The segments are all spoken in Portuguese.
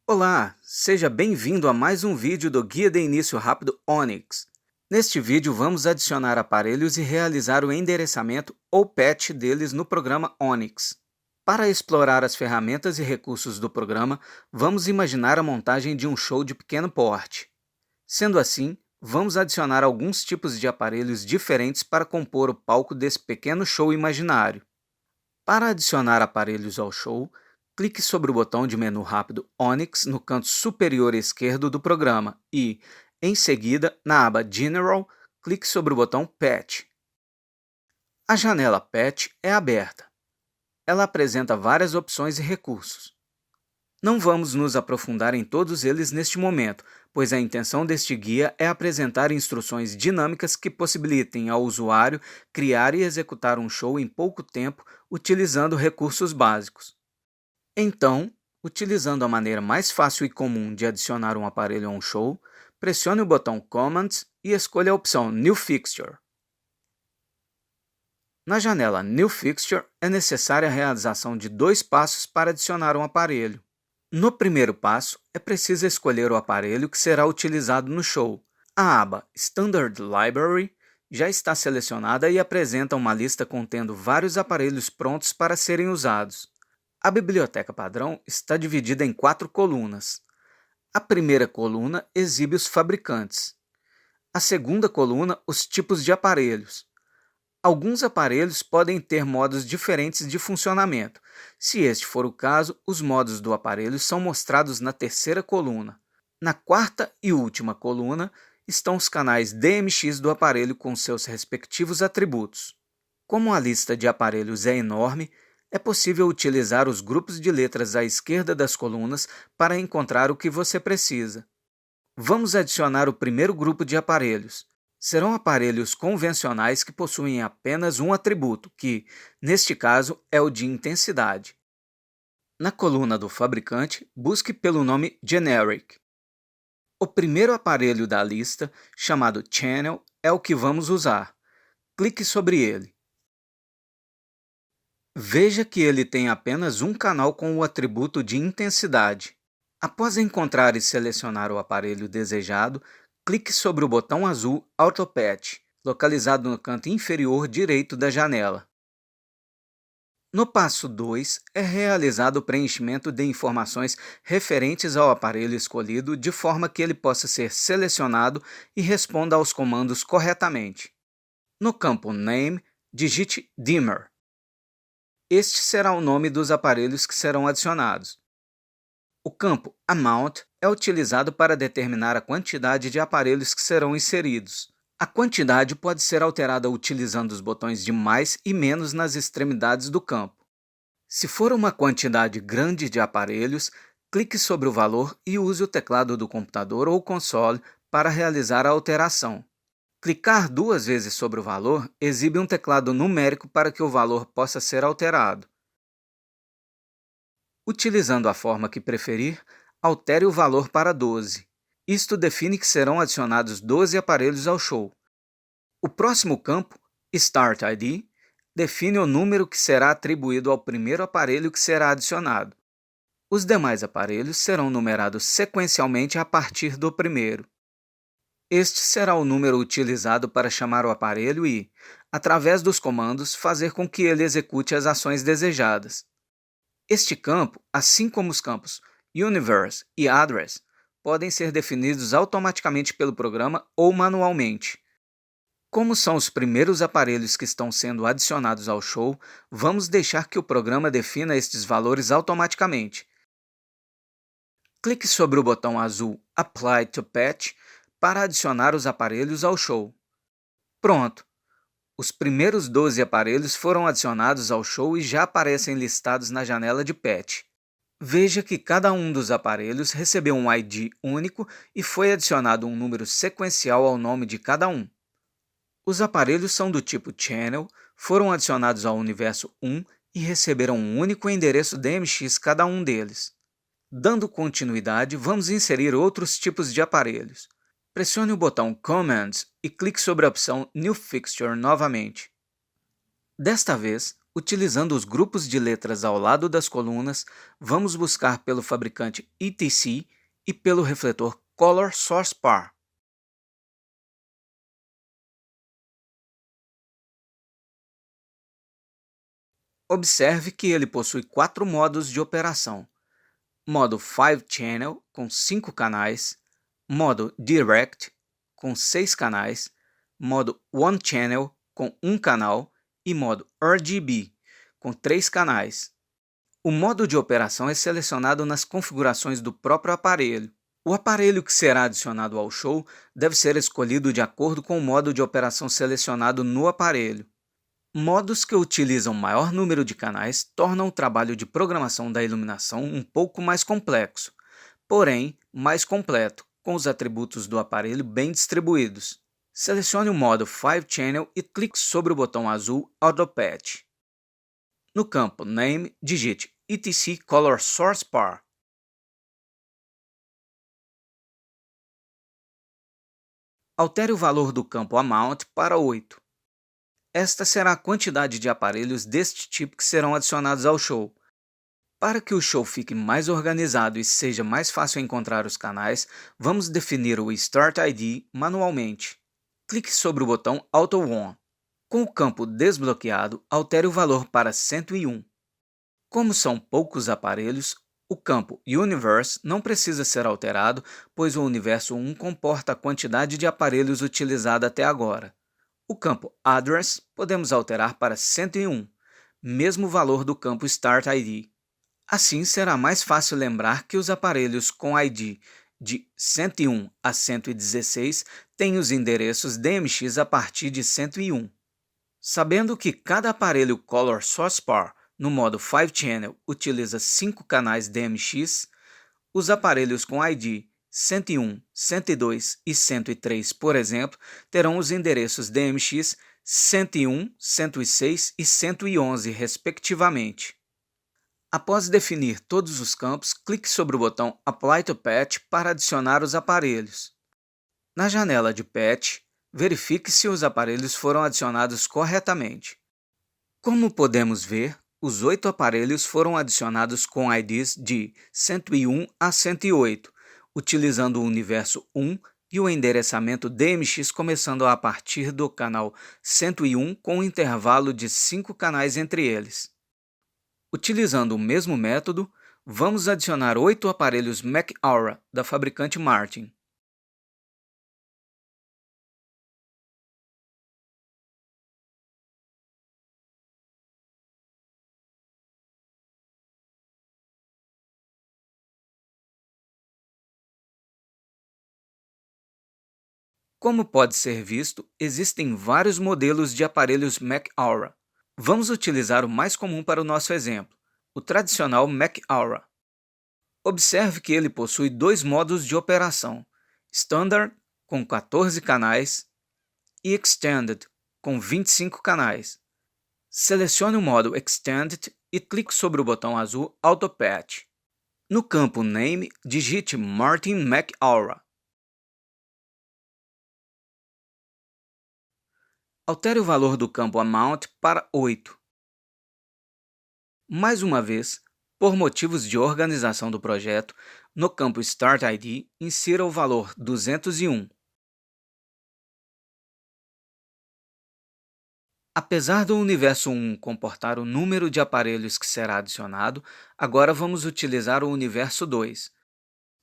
Olá, seja bem-vindo a mais um vídeo do Guia de Início Rápido Onyx. Neste vídeo vamos adicionar aparelhos e realizar o endereçamento ou patch deles no programa Onyx. Para explorar as ferramentas e recursos do programa, vamos imaginar a montagem de um show de pequeno porte. Sendo assim, vamos adicionar alguns tipos de aparelhos diferentes para compor o palco desse pequeno show imaginário. Para adicionar aparelhos ao show, clique sobre o botão de menu rápido Onyx no canto superior esquerdo do programa e, em seguida, na aba General, clique sobre o botão Patch. A janela Patch é aberta. Ela apresenta várias opções e recursos. Não vamos nos aprofundar em todos eles neste momento, pois a intenção deste guia é apresentar instruções dinâmicas que possibilitem ao usuário criar e executar um show em pouco tempo utilizando recursos básicos. Então, utilizando a maneira mais fácil e comum de adicionar um aparelho a um show, pressione o botão Commands e escolha a opção New Fixture. Na janela New Fixture, é necessária a realização de dois passos para adicionar um aparelho. No primeiro passo, é preciso escolher o aparelho que será utilizado no show. A aba Standard Library já está selecionada e apresenta uma lista contendo vários aparelhos prontos para serem usados. A biblioteca padrão está dividida em 4 colunas. A primeira coluna exibe os fabricantes. A segunda coluna, os tipos de aparelhos. Alguns aparelhos podem ter modos diferentes de funcionamento. Se este for o caso, os modos do aparelho são mostrados na terceira coluna. Na quarta e última coluna estão os canais DMX do aparelho com seus respectivos atributos. Como a lista de aparelhos é enorme, é possível utilizar os grupos de letras à esquerda das colunas para encontrar o que você precisa. Vamos adicionar o primeiro grupo de aparelhos. Serão aparelhos convencionais que possuem apenas um atributo, que, neste caso, é o de intensidade. Na coluna do fabricante, busque pelo nome Generic. O primeiro aparelho da lista, chamado Channel, é o que vamos usar. Clique sobre ele. Veja que ele tem apenas um canal com o atributo de intensidade. Após encontrar e selecionar o aparelho desejado, clique sobre o botão azul Auto Patch, localizado no canto inferior direito da janela. No passo 2, é realizado o preenchimento de informações referentes ao aparelho escolhido de forma que ele possa ser selecionado e responda aos comandos corretamente. No campo Name, digite Dimmer. Este será o nome dos aparelhos que serão adicionados. O campo Amount é utilizado para determinar a quantidade de aparelhos que serão inseridos. A quantidade pode ser alterada utilizando os botões de mais e menos nas extremidades do campo. Se for uma quantidade grande de aparelhos, clique sobre o valor e use o teclado do computador ou console para realizar a alteração. Clicar 2 vezes sobre o valor exibe um teclado numérico para que o valor possa ser alterado. Utilizando a forma que preferir, altere o valor para 12. Isto define que serão adicionados 12 aparelhos ao show. O próximo campo, Start ID, define o número que será atribuído ao primeiro aparelho que será adicionado. Os demais aparelhos serão numerados sequencialmente a partir do primeiro. Este será o número utilizado para chamar o aparelho e, através dos comandos, fazer com que ele execute as ações desejadas. Este campo, assim como os campos Universe e Address, podem ser definidos automaticamente pelo programa ou manualmente. Como são os primeiros aparelhos que estão sendo adicionados ao show, vamos deixar que o programa defina estes valores automaticamente. Clique sobre o botão azul Apply to Patch para adicionar os aparelhos ao show. Pronto! Os primeiros 12 aparelhos foram adicionados ao show e já aparecem listados na janela de patch. Veja que cada um dos aparelhos recebeu um ID único e foi adicionado um número sequencial ao nome de cada um. Os aparelhos são do tipo Channel, foram adicionados ao universo 1 e receberam um único endereço DMX cada um deles. Dando continuidade, vamos inserir outros tipos de aparelhos. Pressione o botão Commands e clique sobre a opção New Fixture novamente. Desta vez, Utilizando os grupos de letras ao lado das colunas, vamos buscar pelo fabricante ETC e pelo refletor Color Source Par. Observe que ele possui 4 modos de operação: modo 5 Channel, com 5 canais, modo Direct, com 6 canais, modo One Channel, com 1 canal, e modo RGB, com 3 canais. O modo de operação é selecionado nas configurações do próprio aparelho. O aparelho que será adicionado ao show deve ser escolhido de acordo com o modo de operação selecionado no aparelho. Modos que utilizam maior número de canais tornam o trabalho de programação da iluminação um pouco mais complexo, porém mais completo, com os atributos do aparelho bem distribuídos. Selecione o modo 5 Channel e clique sobre o botão azul Auto Patch. No campo Name, digite ETC Color Source Par. Altere o valor do campo Amount para 8. Esta será a quantidade de aparelhos deste tipo que serão adicionados ao show. Para que o show fique mais organizado e seja mais fácil encontrar os canais, vamos definir o Start ID manualmente. Clique sobre o botão Auto On. Com o campo desbloqueado, altere o valor para 101. Como são poucos aparelhos, o campo Universe não precisa ser alterado, pois o universo 1 comporta a quantidade de aparelhos utilizada até agora. O campo Address podemos alterar para 101, mesmo valor do campo Start ID. Assim será mais fácil lembrar que os aparelhos com ID de 101 a 116 têm os endereços DMX a partir de 101. Sabendo que cada aparelho Color Source Par no modo 5 Channel utiliza 5 canais DMX, os aparelhos com ID 101, 102 e 103, por exemplo, terão os endereços DMX 101, 106 e 111, respectivamente. Após definir todos os campos, clique sobre o botão Apply to Patch para adicionar os aparelhos. Na janela de Patch, verifique se os aparelhos foram adicionados corretamente. Como podemos ver, os 8 aparelhos foram adicionados com IDs de 101 a 108, utilizando o universo 1 e o endereçamento DMX começando a partir do canal 101 com um intervalo de 5 canais entre eles. Utilizando o mesmo método, vamos adicionar 8 aparelhos Mac Aura da fabricante Martin. Como pode ser visto, existem vários modelos de aparelhos Mac Aura. Vamos utilizar o mais comum para o nosso exemplo, o tradicional Mac Aura. Observe que ele possui 2 modos de operação, Standard, com 14 canais, e Extended, com 25 canais. Selecione o modo Extended e clique sobre o botão azul Auto Patch. No campo Name, digite Martin Mac Aura. Altere o valor do campo Amount para 8. Mais uma vez, por motivos de organização do projeto, no campo Start ID, insira o valor 201. Apesar do universo 1 comportar o número de aparelhos que será adicionado, agora vamos utilizar o universo 2.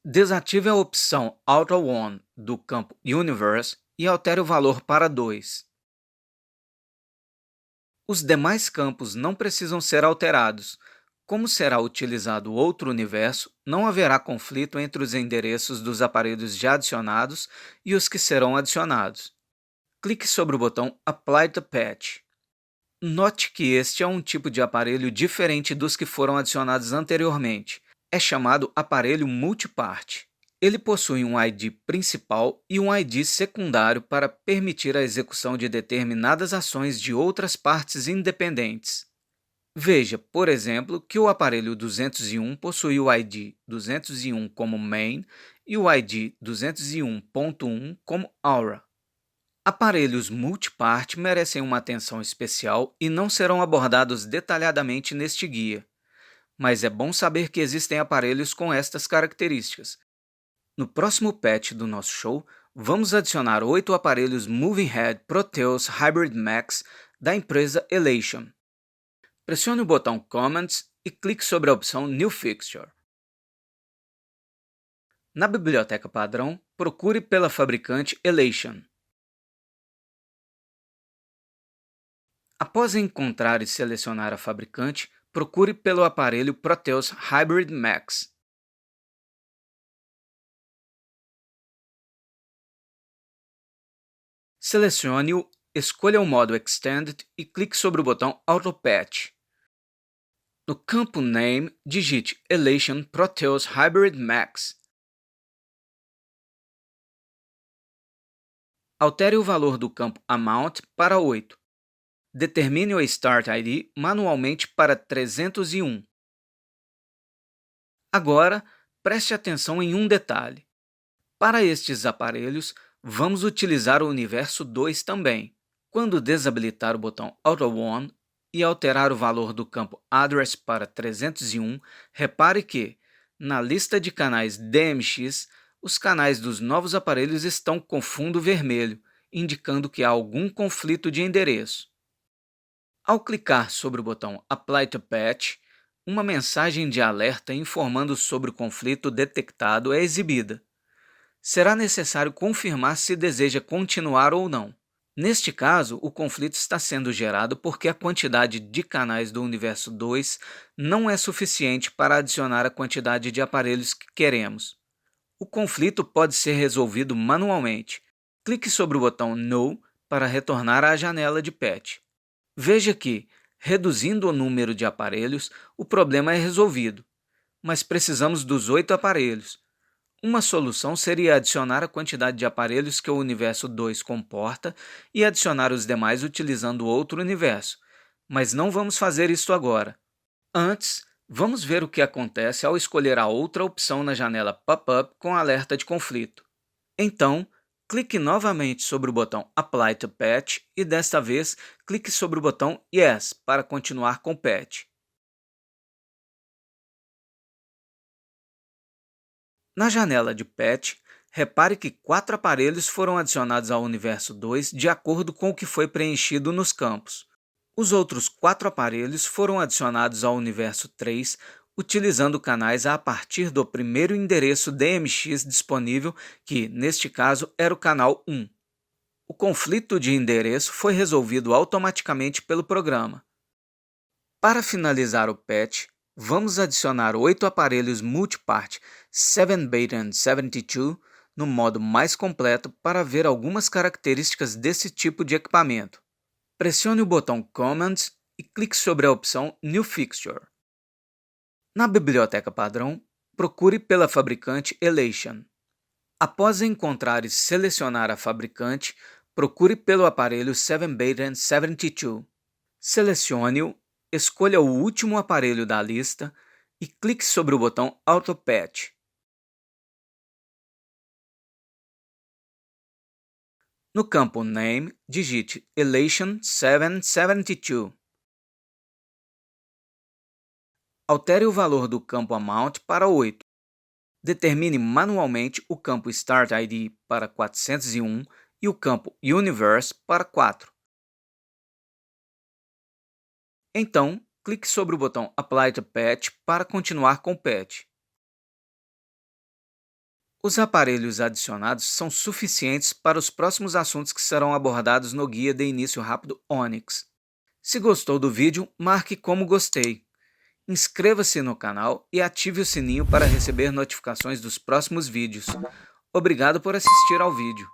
Desative a opção Auto On do campo Universe e altere o valor para 2. Os demais campos não precisam ser alterados. Como será utilizado outro universo, não haverá conflito entre os endereços dos aparelhos já adicionados e os que serão adicionados. Clique sobre o botão Apply to Patch. Note que este é um tipo de aparelho diferente dos que foram adicionados anteriormente. É chamado aparelho multiparte. Ele possui um ID principal e um ID secundário para permitir a execução de determinadas ações de outras partes independentes. Veja, por exemplo, que o aparelho 201 possui o ID 201 como main e o ID 201.1 como aura. Aparelhos multiparte merecem uma atenção especial e não serão abordados detalhadamente neste guia, mas é bom saber que existem aparelhos com estas características. No próximo patch do nosso show, vamos adicionar 8 aparelhos Moving Head Proteus Hybrid Max da empresa Elation. Pressione o botão Comments e clique sobre a opção New Fixture. Na biblioteca padrão, procure pela fabricante Elation. Após encontrar e selecionar a fabricante, procure pelo aparelho Proteus Hybrid Max. Selecione-o, escolha o modo Extended e clique sobre o botão Auto Patch. No campo Name, digite Elation Proteus Hybrid Max. Altere o valor do campo Amount para 8. Determine o Start ID manualmente para 301. Agora, preste atenção em um detalhe. Para estes aparelhos, vamos utilizar o universo 2 também. Quando desabilitar o botão Auto On e alterar o valor do campo Address para 301, repare que, na lista de canais DMX, os canais dos novos aparelhos estão com fundo vermelho, indicando que há algum conflito de endereço. Ao clicar sobre o botão Apply to Patch, uma mensagem de alerta informando sobre o conflito detectado é exibida. Será necessário confirmar se deseja continuar ou não. Neste caso, o conflito está sendo gerado porque a quantidade de canais do universo 2 não é suficiente para adicionar a quantidade de aparelhos que queremos. O conflito pode ser resolvido manualmente. Clique sobre o botão No para retornar à janela de patch. Veja que, reduzindo o número de aparelhos, o problema é resolvido, mas precisamos dos 8 aparelhos. Uma solução seria adicionar a quantidade de aparelhos que o universo 2 comporta e adicionar os demais utilizando outro universo, mas não vamos fazer isso agora. Antes, vamos ver o que acontece ao escolher a outra opção na janela pop-up com alerta de conflito. Então, clique novamente sobre o botão Apply to Patch e desta vez clique sobre o botão Yes para continuar com o patch. Na janela de patch, repare que 4 aparelhos foram adicionados ao universo 2 de acordo com o que foi preenchido nos campos. Os outros 4 aparelhos foram adicionados ao universo 3 utilizando canais a partir do primeiro endereço DMX disponível, que, neste caso, era o canal 1. O conflito de endereço foi resolvido automaticamente pelo programa. Para finalizar o patch, vamos adicionar 8 aparelhos multipart 7-bit and 72 no modo mais completo para ver algumas características desse tipo de equipamento. Pressione o botão Commands e clique sobre a opção New Fixture. Na biblioteca padrão, procure pela fabricante Elation. Após encontrar e selecionar a fabricante, procure pelo aparelho 7-bit and 72. Selecione-o, escolha o último aparelho da lista e clique sobre o botão Auto Patch. No campo Name, digite Elation 772. Altere o valor do campo Amount para 8. Determine manualmente o campo Start ID para 401 e o campo Universe para 4. Então, clique sobre o botão Apply to Patch para continuar com o patch. Os aparelhos adicionados são suficientes para os próximos assuntos que serão abordados no Guia de Início Rápido Onyx. Se gostou do vídeo, marque como gostei. Inscreva-se no canal e ative o sininho para receber notificações dos próximos vídeos. Obrigado por assistir ao vídeo.